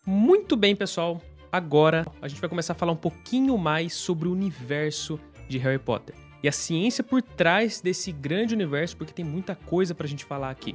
Muito bem, pessoal. Agora a gente vai começar a falar um pouquinho mais sobre o universo de Harry Potter e a ciência por trás desse grande universo, porque tem muita coisa pra gente falar aqui.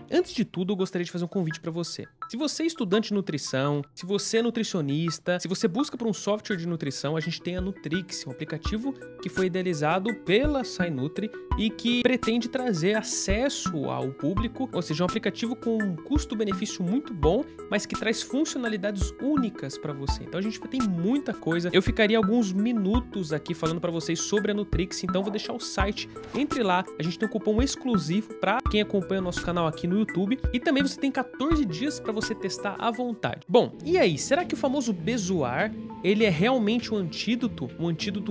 Antes de tudo, eu gostaria de fazer um convite para você. Se você é estudante de nutrição, se você é nutricionista, se você busca por um software de nutrição, a gente tem a Nutrix, um aplicativo que foi idealizado pela Sainutri e que pretende trazer acesso ao público, ou seja, um aplicativo com um custo-benefício muito bom, mas que traz funcionalidades únicas para você. Então a gente tem muita coisa. Eu ficaria alguns minutos aqui falando para vocês sobre a Nutrix, então vou deixar o site. Entre lá, a gente tem um cupom exclusivo para quem acompanha o nosso canal aqui no YouTube e também você tem 14 dias para você testar à vontade. Bom, e aí, será que o famoso bezoar, ele é realmente um antídoto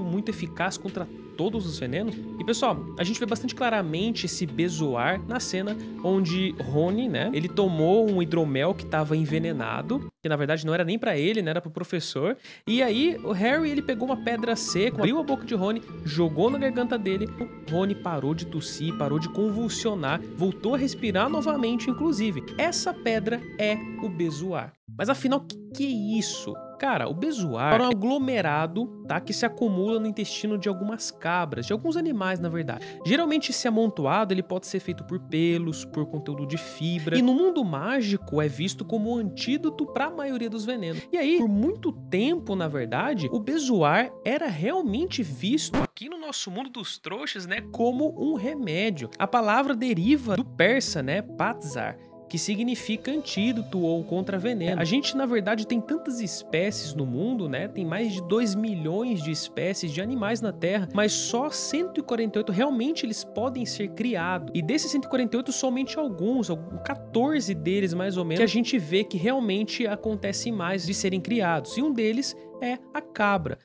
muito eficaz contra todos os venenos? E pessoal, a gente vê bastante claramente esse bezoar na cena onde Rony, né, ele tomou um hidromel que estava envenenado, que na verdade não era nem pra ele, né, era pro professor. E aí o Harry, ele pegou uma pedra seca, abriu a boca de Rony, jogou na garganta dele. O Rony parou de tossir, parou de convulsionar, voltou a respirar novamente, inclusive. Essa pedra é o bezoar. Mas afinal, o que é isso? Cara, o bezoar é um aglomerado, tá, que se acumula no intestino de algumas cabras, de alguns animais, na verdade. Geralmente esse amontoado ele pode ser feito por pelos, por conteúdo de fibra, e no mundo mágico é visto como um antídoto para a maioria dos venenos. E aí, por muito tempo, na verdade, o bezoar era realmente visto aqui no nosso mundo dos trouxas, né, como um remédio. A palavra deriva do persa, né, patzar, que significa antídoto ou contra-veneno. A gente, na verdade, tem tantas espécies no mundo, né? Tem mais de 2 milhões de espécies de animais na Terra, mas só 148 realmente eles podem ser criados. E desses 148, somente alguns, 14 deles mais ou menos, que a gente vê que realmente acontecem mais de serem criados. E um deles é a cabra.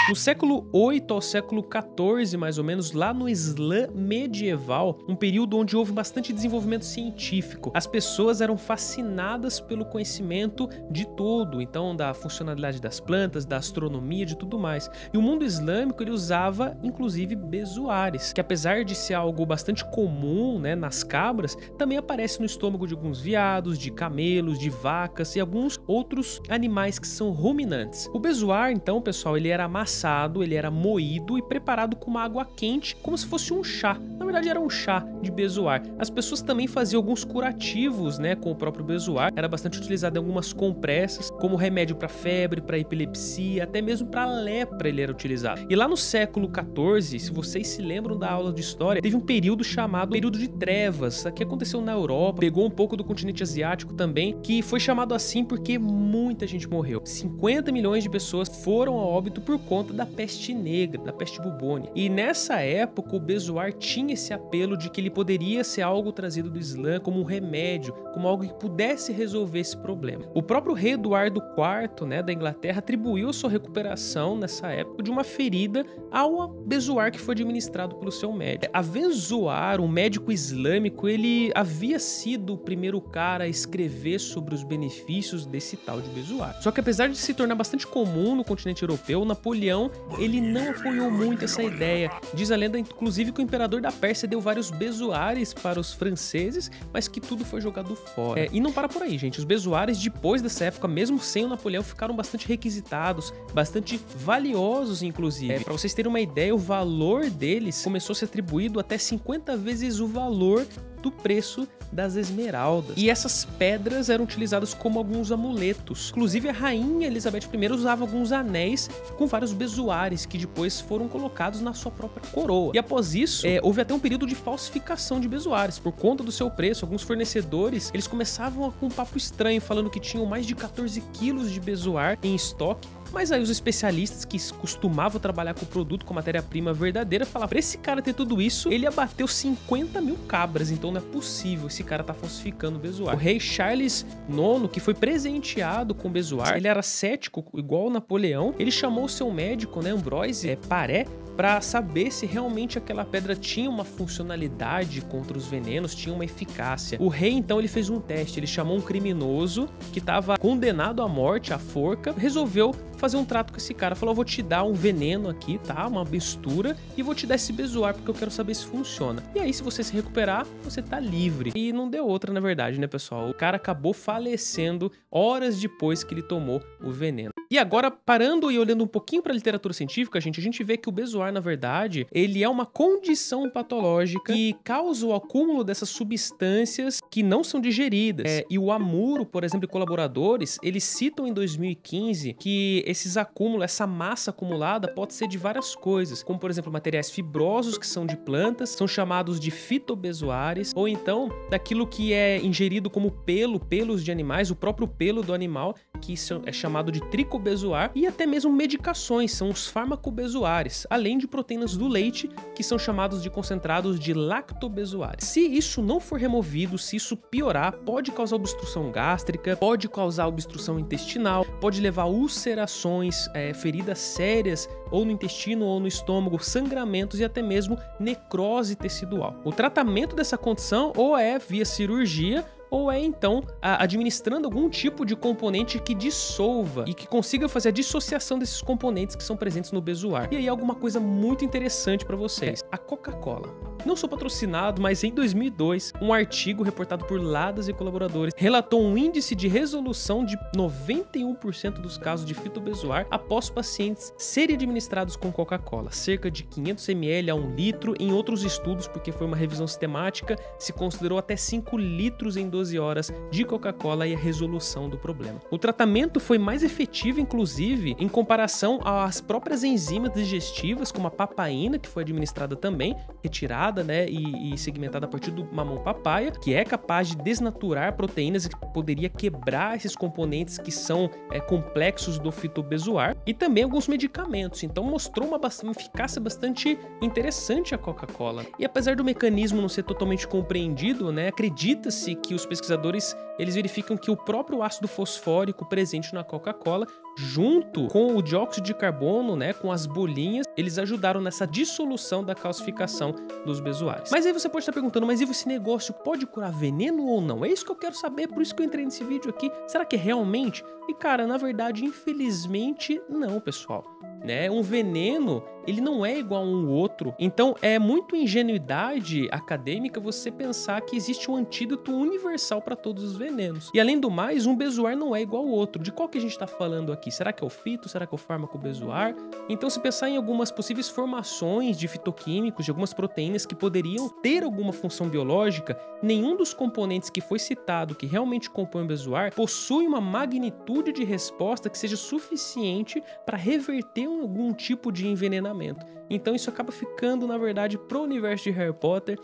No século 8 ao século 14, mais ou menos, lá no Islã medieval, um período onde houve bastante desenvolvimento científico, as pessoas eram fascinadas pelo conhecimento de tudo, então da funcionalidade das plantas, da astronomia, de tudo mais. E o mundo islâmico, ele usava, inclusive, bezoares, que apesar de ser algo bastante comum, né, nas cabras, também aparece no estômago de alguns veados, de camelos, de vacas e alguns outros animais que são ruminantes. O bezoar, então, pessoal, ele era amassado, ele era moído e preparado com uma água quente, como se fosse um chá. Na verdade, era um chá de bezoar. As pessoas também faziam alguns curativos, né, com o próprio bezoar. Era bastante utilizado em algumas compressas, como remédio para febre, para epilepsia, até mesmo para lepra ele era utilizado. E lá no século 14, se vocês se lembram da aula de história, teve um período chamado período de trevas, que aconteceu na Europa, pegou um pouco do continente asiático também, que foi chamado assim porque muita gente morreu. 50 milhões de pessoas foram a óbito por conta da peste negra, da peste bubônica. E nessa época o bezoar tinha esse apelo de que ele poderia ser algo trazido do Islã como um remédio, como algo que pudesse resolver esse problema. O próprio rei Eduardo IV, né, da Inglaterra, atribuiu a sua recuperação nessa época de uma ferida ao bezoar que foi administrado pelo seu médico. Avezoar, um médico islâmico, ele havia sido o primeiro cara a escrever sobre os benefícios desse tal de bezoar. Só que apesar de se tornar bastante comum no continente europeu, Napoleão, ele não apoiou muito essa ideia. Diz a lenda, inclusive, que o imperador da Pérsia deu vários bezoares para os franceses, mas que tudo foi jogado fora. E não para por aí, gente. Os bezoares, depois dessa época, mesmo sem o Napoleão, ficaram bastante requisitados, bastante valiosos, inclusive. Para vocês terem uma ideia, o valor deles começou a ser atribuído até 50 vezes o valor do preço das esmeraldas. E essas pedras eram utilizadas como alguns amuletos. Inclusive a rainha Elizabeth I usava alguns anéis com vários bezoares que depois foram colocados na sua própria coroa. E após isso, houve até um período de falsificação de bezoares. Por conta do seu preço, alguns fornecedores, eles começavam com um papo estranho, falando que tinham mais de 14 quilos de bezoar em estoque. Mas aí os especialistas que costumavam trabalhar com o produto, com matéria-prima verdadeira, falavam, pra esse cara ter tudo isso, ele abateu 50 mil cabras, então não é possível, esse cara tá falsificando o bezoar. O rei Charles IX, que foi presenteado com o bezoar, ele era cético, igual o Napoleão, ele chamou o seu médico, né, Ambroise Paré, para saber se realmente aquela pedra tinha uma funcionalidade contra os venenos, tinha uma eficácia. O rei, então, ele fez um teste, ele chamou um criminoso que estava condenado à morte, à forca, resolveu fazer um trato com esse cara, falou, eu vou te dar um veneno aqui, tá, uma mistura, e vou te dar esse bezoar, porque eu quero saber se funciona. E aí, se você se recuperar, você tá livre. E não deu outra, na verdade, né, pessoal? O cara acabou falecendo horas depois que ele tomou o veneno. E agora, parando e olhando um pouquinho para a literatura científica, a gente vê que o bezoar, na verdade, ele é uma condição patológica que causa o acúmulo dessas substâncias que não são digeridas. E o Amuro, por exemplo, e colaboradores, eles citam em 2015 que esses acúmulos, essa massa acumulada pode ser de várias coisas, como, por exemplo, materiais fibrosos que são de plantas, são chamados de fitobezoares, ou então daquilo que é ingerido como pelos de animais, o próprio pelo do animal, que é chamado de tricobezoar, e até mesmo medicações, são os farmacobezoares, além de proteínas do leite, que são chamados de concentrados de lactobezoares. Se isso não for removido, se isso piorar, pode causar obstrução gástrica, pode causar obstrução intestinal, pode levar a ulcerações, feridas sérias, ou no intestino ou no estômago, sangramentos e até mesmo necrose tecidual. O tratamento dessa condição ou é via cirurgia, ou é então administrando algum tipo de componente que dissolva e que consiga fazer a dissociação desses componentes que são presentes no bezoar. E aí alguma coisa muito interessante para vocês. A Coca-Cola. Não sou patrocinado, mas em 2002, um artigo reportado por Ladas e colaboradores relatou um índice de resolução de 91% dos casos de fitobezoar após pacientes serem administrados com Coca-Cola, cerca de 500 ml a 1 litro. Em outros estudos, porque foi uma revisão sistemática, se considerou até 5 litros em 12 horas de Coca-Cola e a resolução do problema. O tratamento foi mais efetivo, inclusive, em comparação às próprias enzimas digestivas, como a papaina, que foi administrada também, retirada, né, e segmentada a partir do mamão papaya, que é capaz de desnaturar proteínas e que poderia quebrar esses componentes que são complexos do fitobezoar, e também alguns medicamentos. Então mostrou uma eficácia bastante interessante a Coca-Cola. E apesar do mecanismo não ser totalmente compreendido, né, acredita-se que os pesquisadores eles verificam que o próprio ácido fosfórico presente na Coca-Cola, junto com o dióxido de carbono, né, com as bolinhas, eles ajudaram nessa dissolução da calcificação dos bezoares. Mas aí você pode estar perguntando, mas esse negócio pode curar veneno ou não? É isso que eu quero saber, por isso que eu entrei nesse vídeo aqui. Será que é realmente? E cara, na verdade, infelizmente, não, pessoal. Né? Um veneno, ele não é igual a um outro. Então, é muito ingenuidade acadêmica você pensar que existe um antídoto universal para todos os venenos. E além do mais, um bezoar não é igual ao outro. De qual que a gente está falando aqui? Será que é o fito? Será que é o fármaco bezoar? Então, se pensar em algumas possíveis formações de fitoquímicos, de algumas proteínas que poderiam ter alguma função biológica, nenhum dos componentes que foi citado que realmente compõem o bezoar possui uma magnitude de resposta que seja suficiente para reverter algum tipo de envenenamento. Então isso acaba ficando, na verdade, pro universo de Harry Potter.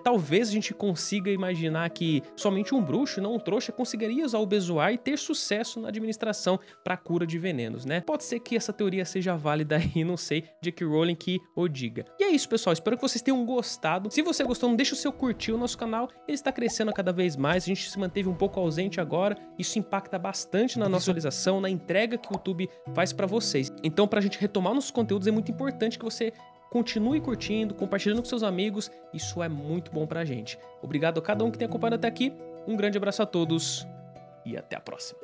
Talvez a gente consiga imaginar que somente um bruxo, não um trouxa, conseguiria usar o bezoar e ter sucesso na administração para cura de venenos, né? Pode ser que essa teoria seja válida aí, não sei, J.K. Rowling que o diga. E é isso, pessoal. Espero que vocês tenham gostado. Se você gostou, não deixa o seu curtir. O nosso canal ele está crescendo cada vez mais. A gente se manteve um pouco ausente agora. Isso impacta bastante na nossa visualização, na entrega que o YouTube faz para vocês. Então, para a gente retomar nossos conteúdos, é muito importante que você continue curtindo, compartilhando com seus amigos. Isso é muito bom pra gente. Obrigado a cada um que tem acompanhado até aqui. Um grande abraço a todos e até a próxima.